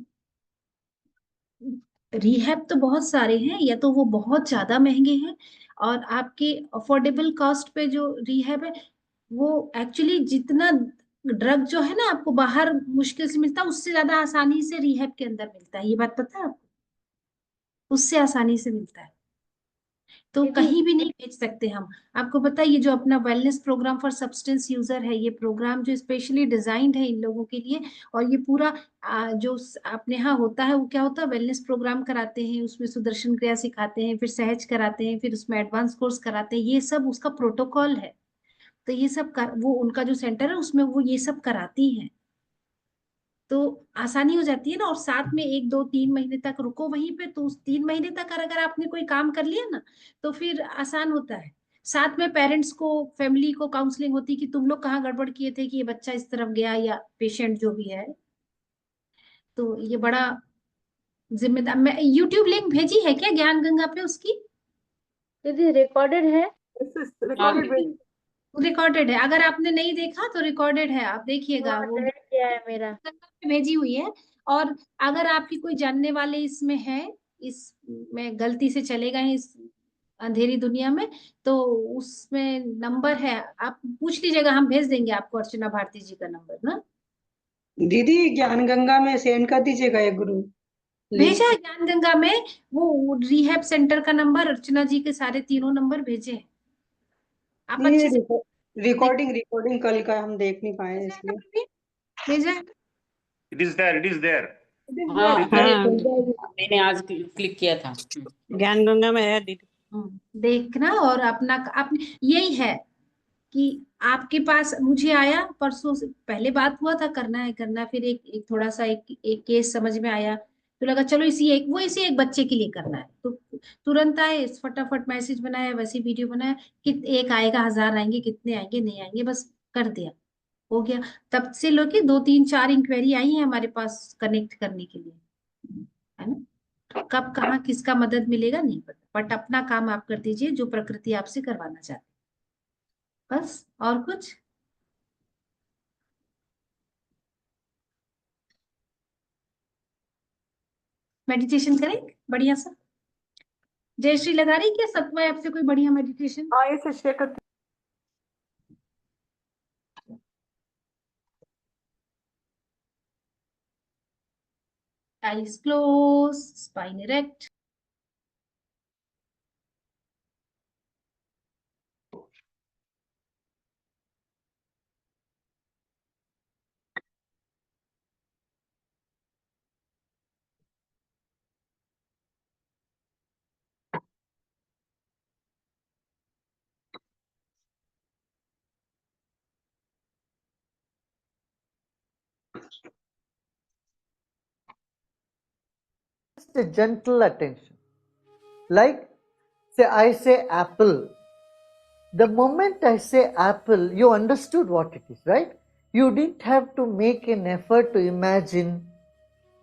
रिहैब तो बहुत सारे हैं, या तो वो बहुत ज्यादा महंगे हैं, और आपके अफोर्डेबल कॉस्ट पे जो रिहैब है, वो एक्चुअली जितना ड्रग जो है ना आपको बाहर मुश्किल से मिलता है, उससे ज्यादा आसानी से रिहैब के अंदर मिलता है, ये बात पता है आपको? उससे आसानी से मिलता है, तो दीदी कहीं भी नहीं भेज सकते हम। आपको पता है ये जो अपना wellness program for substance user है, ये प्रोग्राम जो स्पेशली डिजाइंड है इन लोगों के लिए, और ये पूरा जो अपने यहाँ होता है वो क्या होता है, वेलनेस प्रोग्राम कराते हैं, उसमें सुदर्शन क्रिया सिखाते हैं, फिर सहज कराते हैं, फिर उसमें एडवांस कोर्स कराते हैं, ये सब उसका प्रोटोकॉल है। तो ये सब वो उनका जो सेंटर है उसमें वो ये सब कराती हैं, तो आसानी हो जाती है ना। और साथ में 1-2-3 महीने तक रुको वहीं पे, तो उस 3 महीने तक अगर आपने कोई काम कर लिया ना, तो फिर आसान होता है। साथ में पेरेंट्स को, फैमिली को काउंसलिंग होती कि तुम लोग कहाँ गड़बड़ किए थे कि ये बच्चा इस तरफ गया, या पेशेंट जो भी है। तो ये बड़ा जिम्मेदार। मैं यूट्यूब लिंक भेजी है क्या ज्ञान गंगा पे उसकी? दीदी रिकॉर्डेड है। हाँ रिकॉर्डेड दीदी। रिकॉर्डेड है, अगर आपने नहीं देखा तो रिकॉर्डेड है, आप देखिएगा हाँ वो, डेट किया है मेरा। भेजी हुई है। और अगर आपकी कोई जानने वाले इसमें है, इसमें गलती से चले गए हैं इस अंधेरी दुनिया में, तो उसमें नंबर है, आप पूछ लीजिएगा, हम भेज देंगे आपको अर्चना भारती जी का नंबर ना। दीदी ज्ञान गंगा में सेंड कर दीजिएगा एक ग्रुप भेजा लिंक। है ज्ञान गंगा में, वो रिहैब सेंटर का नंबर, अर्चना जी के सारे तीनों नंबर भेजे हैं, आप ये अच्छे से देख। रिकॉर्डिंग रिकॉर्डिंग कल का हम देख नहीं पाए भेजा है ना इसलिए। प्रवीण? भेजा है? It is there. It is there. हाँ It is there. हाँ मैंने आज क्लिक किया था। ज्ञान गंगा में है दीदी। देखना, और अपना अपने यही है कि आपके पास मुझे आया परसों से, पहले बात हुआ था करना है, फिर एक थोड़ा सा एक केस समझ में आया, तो लगा चलो इसी एक बच्चे के लिए करना है, तो तुरंत आए, फटाफट मैसेज बनाया, वैसे वीडियो बनाया कि एक आएगा, 1000 आएंगे, कितने आएंगे नहीं आएंगे, बस कर दिया, हो गया। तब से लोग की 2-3-4 इंक्वायरी आई है हमारे पास कनेक्ट करने के लिए, है ना। कब कहाँ किसका मदद मिलेगा नहीं पता, बट अपना काम आप कर दीजिए जो प्रकृति आपसे करवाना चाहती है, बस। और कुछ? मेडिटेशन करें बढ़िया सा? जयश्री लगा रही क्या सत्वा ऐप से कोई बढ़िया मेडिटेशन? हाँ ऐसे शेयर करते। Eyes close, spine erect. Just a gentle attention. Like, say, I say apple. The moment I say apple, you understood what it is, right? You didn't have to make an effort to imagine.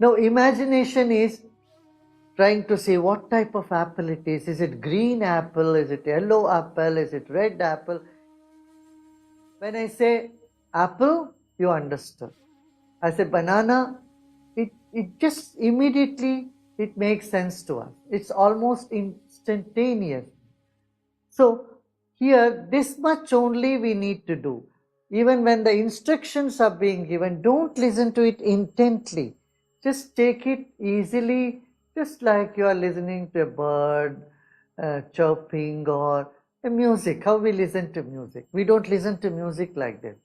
Now, imagination is trying to say what type of apple it is. Is it green apple? Is it yellow apple? Is it red apple? When I say apple, you understood. I say banana, it it just immediately it makes sense to us. It's almost instantaneous. So here, this much only we need to do. Even when the instructions are being given, don't listen to it intently. Just take it easily, just like you are listening to a bird chirping or a music. How we listen to music? We don't listen to music like this.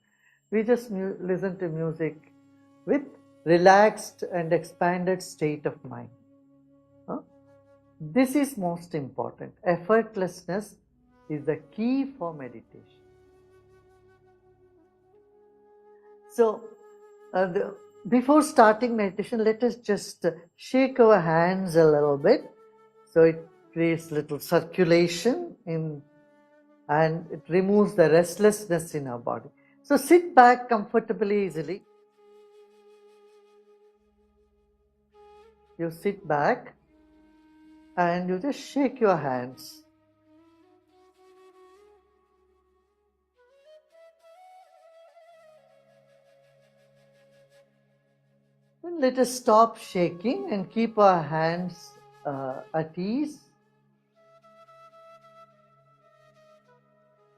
We just listen to music with relaxed and expanded state of mind. Huh? This is most important. Effortlessness is the key for meditation. So, before starting meditation, let us just shake our hands a little bit. So it creates little circulation and it removes the restlessness in our body. So sit back comfortably, easily. You sit back and you just shake your hands. Then let us stop shaking and keep our hands at ease.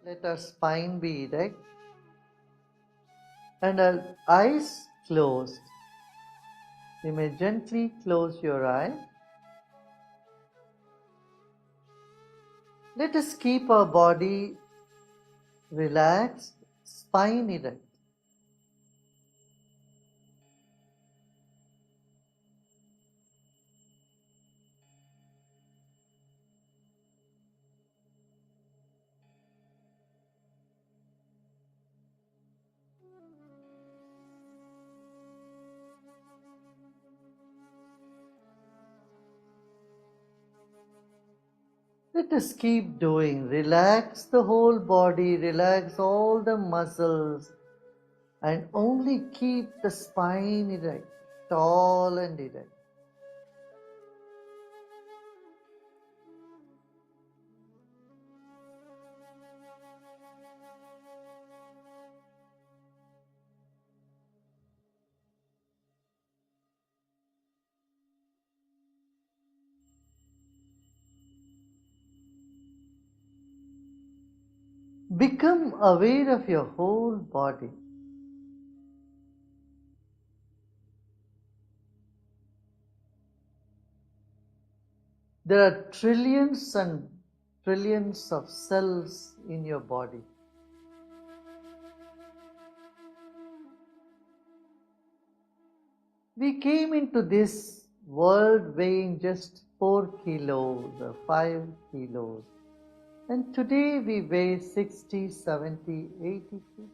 Let our spine be erect and our eyes closed. You may gently close your eye. Let us keep our body relaxed, spine erect. Let us keep doing. Relax the whole body, relax all the muscles, and only keep the spine erect, tall and erect. Become aware of your whole body. There are trillions and trillions of cells in your body. We came into this world weighing just 4 kilos or 5 kilos. And today we weigh 60, 70, 80 kilos.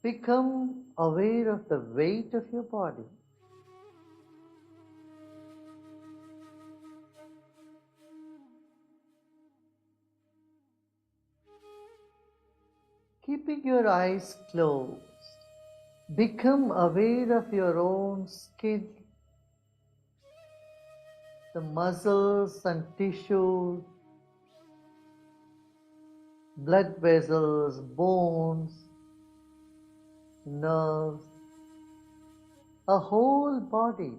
Become aware of the weight of your body. Keeping your eyes closed, become aware of your own skin, the muscles and tissues, blood vessels, bones, nerves, a whole body.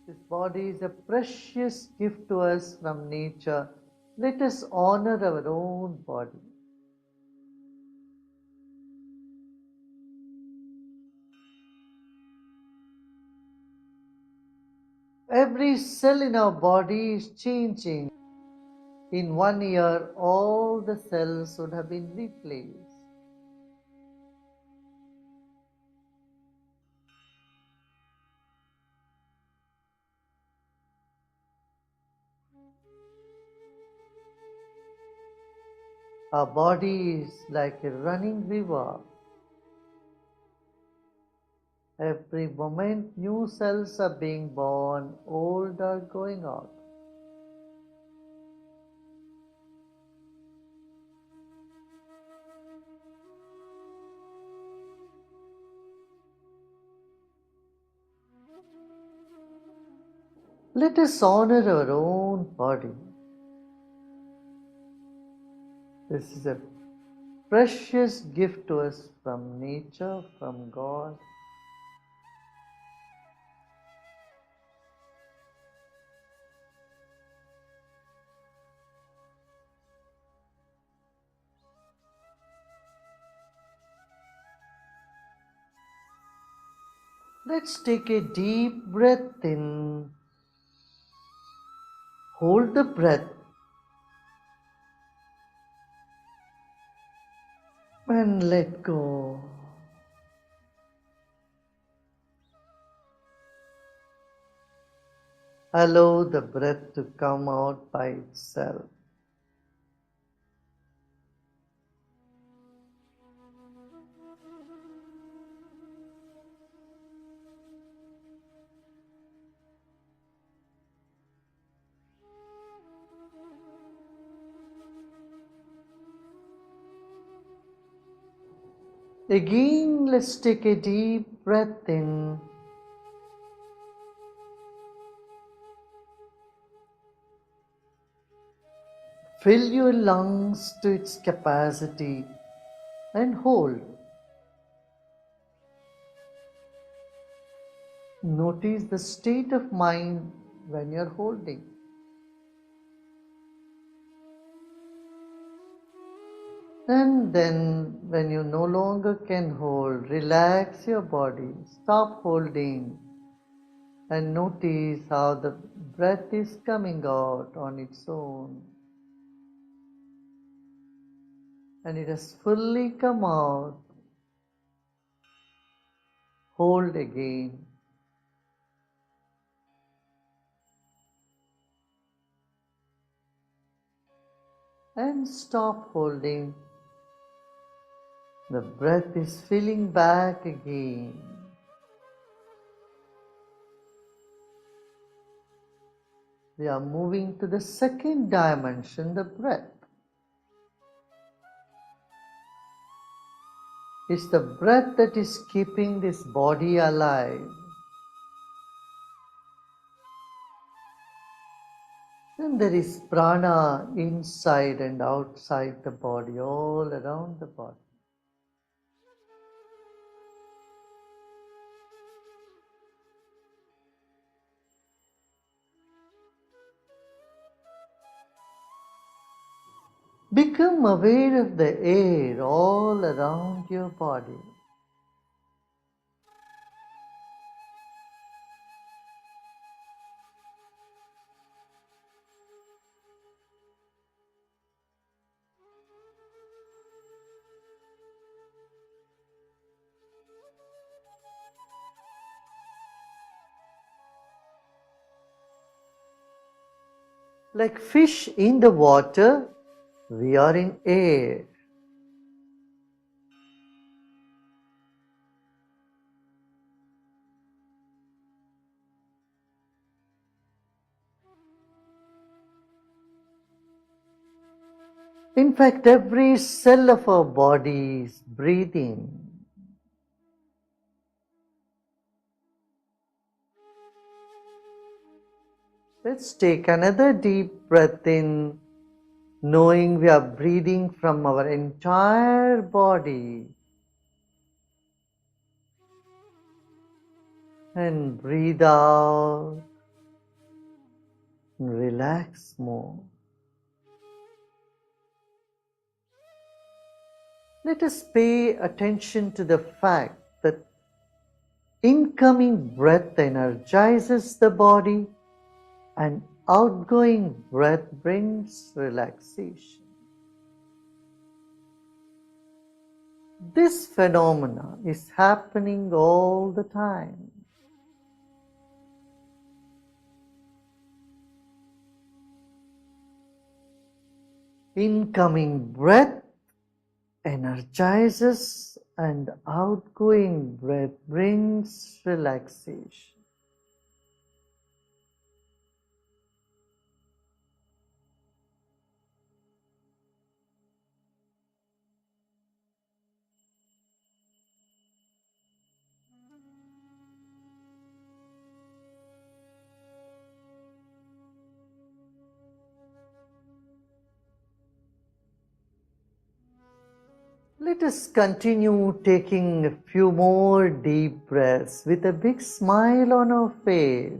This body is a precious gift to us from nature. Let us honor our own body. Every cell in our body is changing. In 1 year, all the cells would have been replaced. Our body is like a running river. Every moment, new cells are being born, old are going out. Let us honor our own body. This is a precious gift to us from nature, from God. Let's take a deep breath in. Hold the breath and let go. Allow the breath to come out by itself. Again, let's take a deep breath in. Fill your lungs to its capacity and hold. Notice the state of mind when you're holding. And then, when you no longer can hold, relax your body, stop holding, and notice how the breath is coming out on its own. And it has fully come out. Hold again. And stop holding. The breath is filling back again. We are moving to the second dimension, the breath. It's the breath that is keeping this body alive. And there is prana inside and outside the body, all around the body. Become aware of the air all around your body. Like fish in the water, we are in air. In fact, every cell of our body is breathing. Let's take another deep breath in, knowing we are breathing from our entire body. And breathe out. Relax more. Let us pay attention to the fact that incoming breath energizes the body and outgoing breath brings relaxation. This phenomena is happening all the time. Incoming breath energizes and outgoing breath brings relaxation. Let us continue taking a few more deep breaths with a big smile on our face.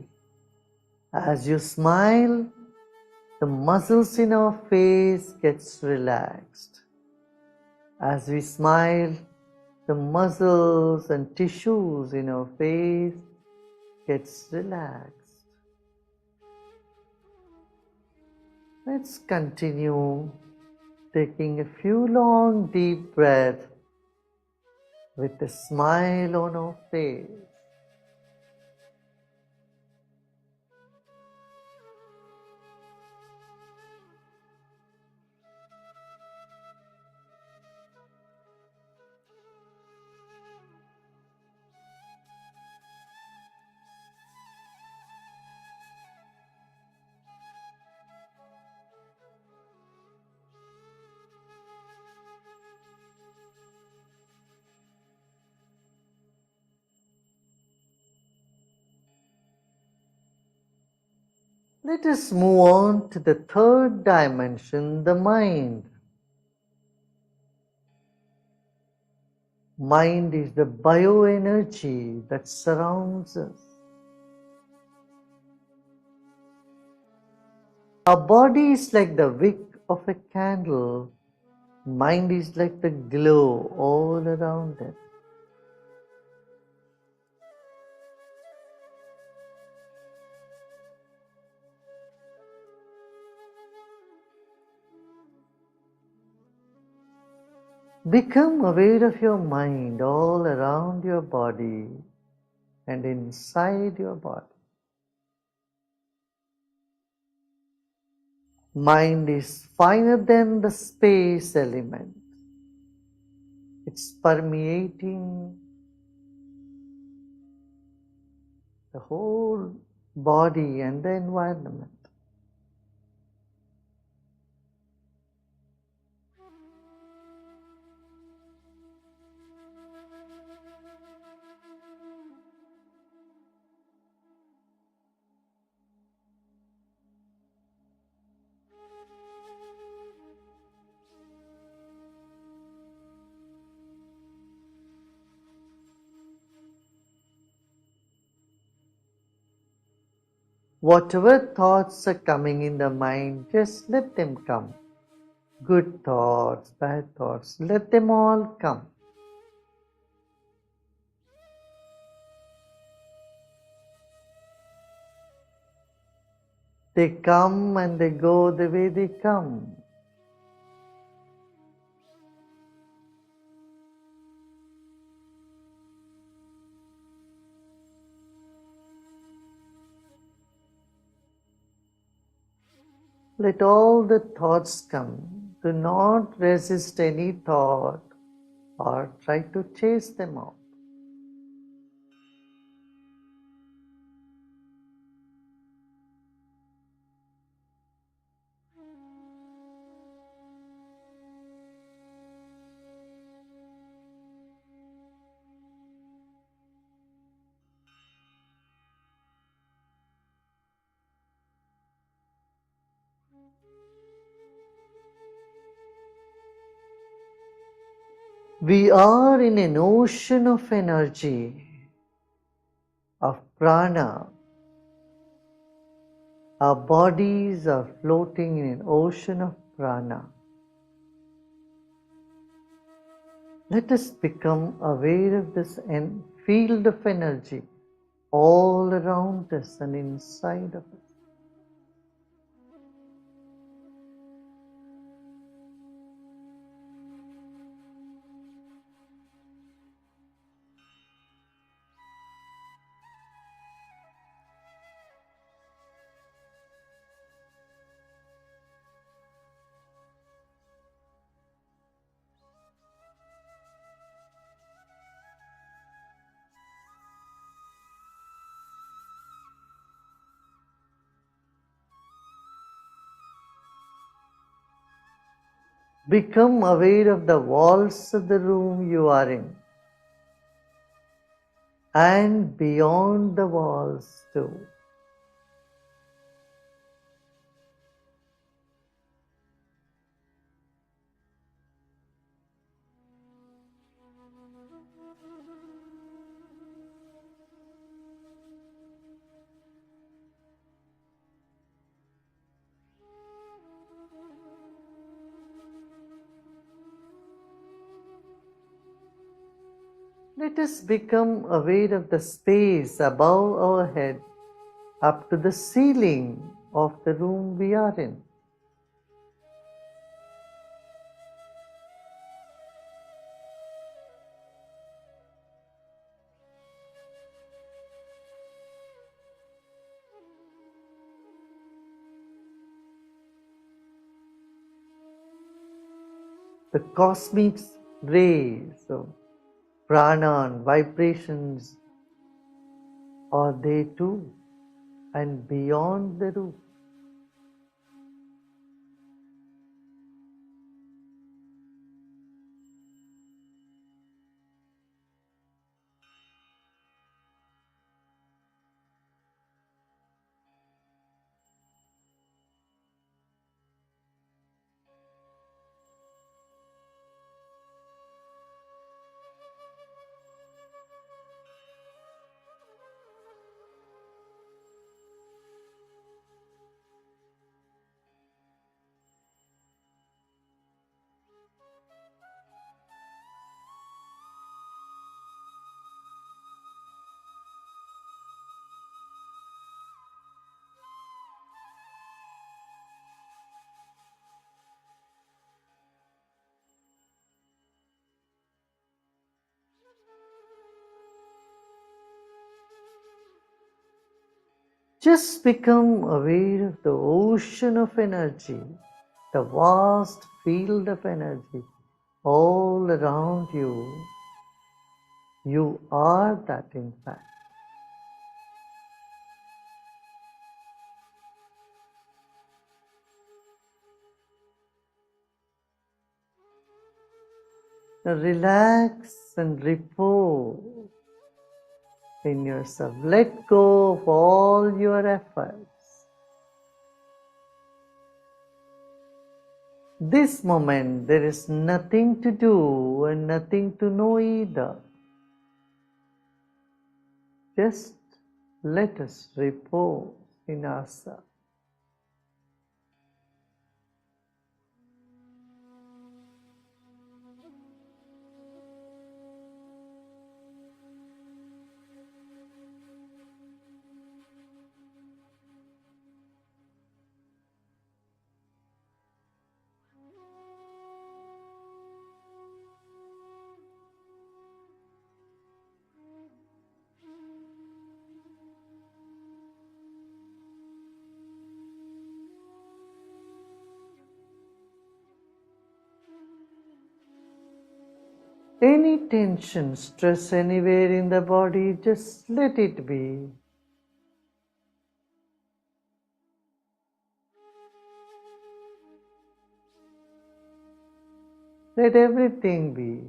As you smile, the muscles in our face gets relaxed. As we smile, the muscles and tissues in our face gets relaxed. Let's continue taking a few long deep breaths with a smile on our face. Let us move on to the third dimension, the mind. Mind is the bioenergy that surrounds us. Our body is like the wick of a candle. Mind is like the glow all around it. Become aware of your mind all around your body and inside your body. Mind is finer than the space element. It's permeating the whole body and the environment. Whatever thoughts are coming in the mind, just let them come. Good thoughts, bad thoughts, let them all come. They come and they go the way they come. Let all the thoughts come. Do not resist any thought or try to chase them out. We are in an ocean of energy, of prana. Our bodies are floating in an ocean of prana. Let us become aware of this field of energy all around us and inside of us. Become aware of the walls of the room you are in and beyond the walls too. Let us become aware of the space above our head up to the ceiling of the room we are in. The cosmic rays of prana and vibrations are there too, and beyond the roof. Just become aware of the ocean of energy, the vast field of energy all around you. You are that in fact. Now relax and repose in yourself. Let go of all your efforts. This moment, there is nothing to do and nothing to know either. Just let us repose in ourselves. Any tension, stress anywhere in the body, just let it be. Let everything be.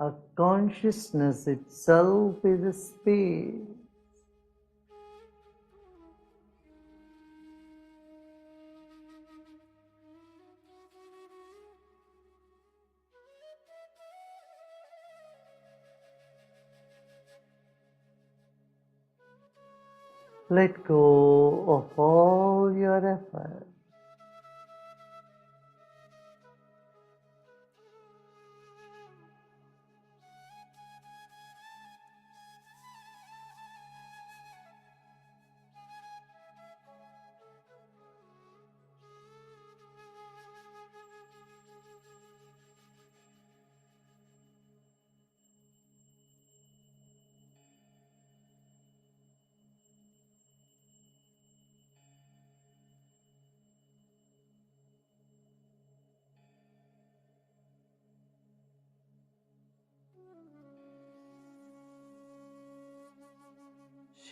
Our consciousness itself is a space. Let go of all your effort.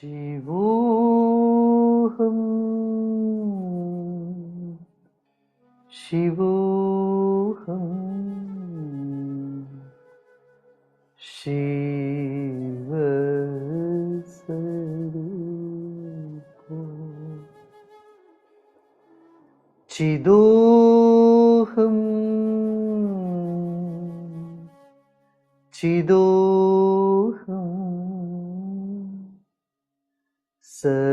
Shivoham, Shivoham, Shiva Sarupo, Chidoham, Chidoham, Sachidananda,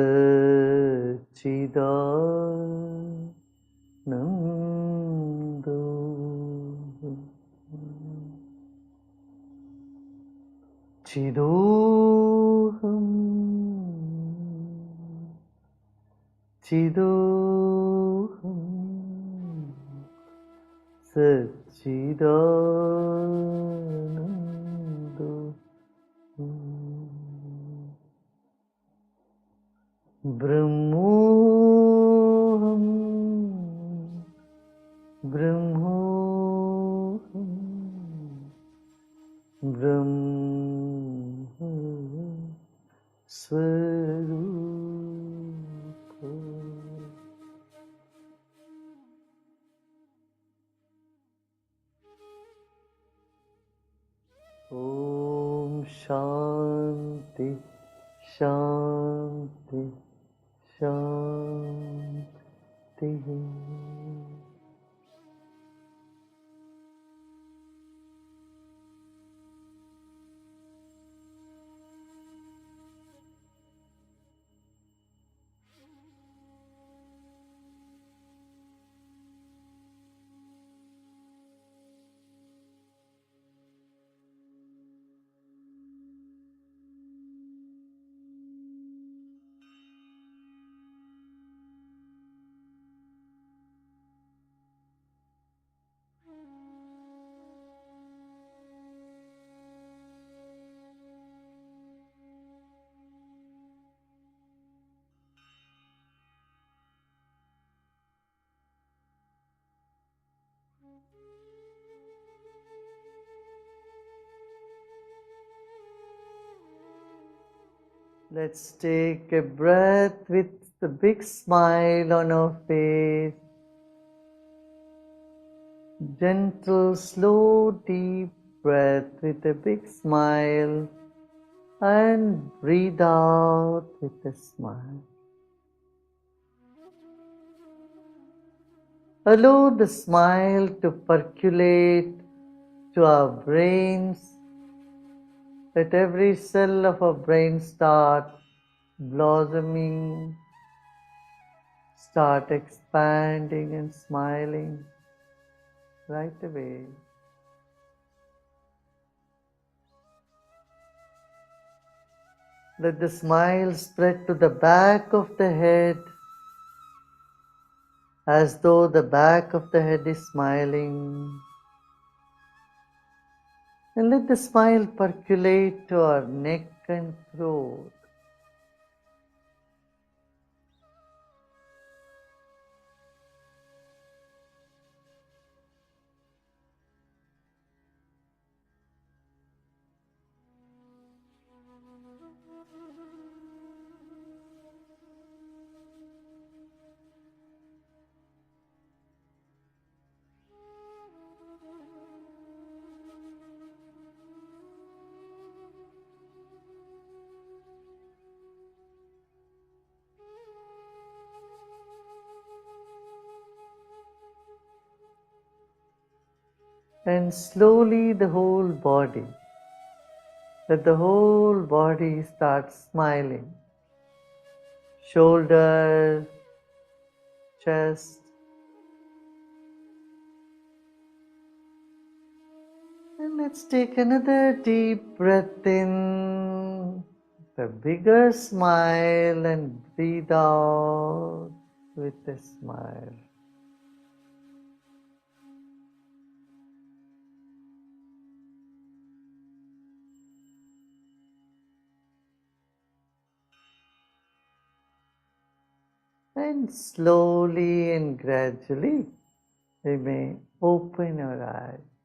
Chidoham, Chidoham, Sachidananda, Brahmoham, Brahmoham, Brahma Swarupa. Om Shanti, Shanti, Shanti. Let's take a breath with the big smile on our face. Gentle, slow, deep breath with a big smile, and breathe out with a smile. Allow the smile to percolate to our brains. Let every cell of our brain start blossoming, start expanding and smiling right away. Let the smile spread to the back of the head, as though the back of the head is smiling. And let the smile percolate to our neck and throat. And slowly the whole body, let the whole body start smiling. shoulder, chest. And let's take another deep breath in, a bigger smile, and breathe out with a smile. And slowly and gradually, you may open your eyes.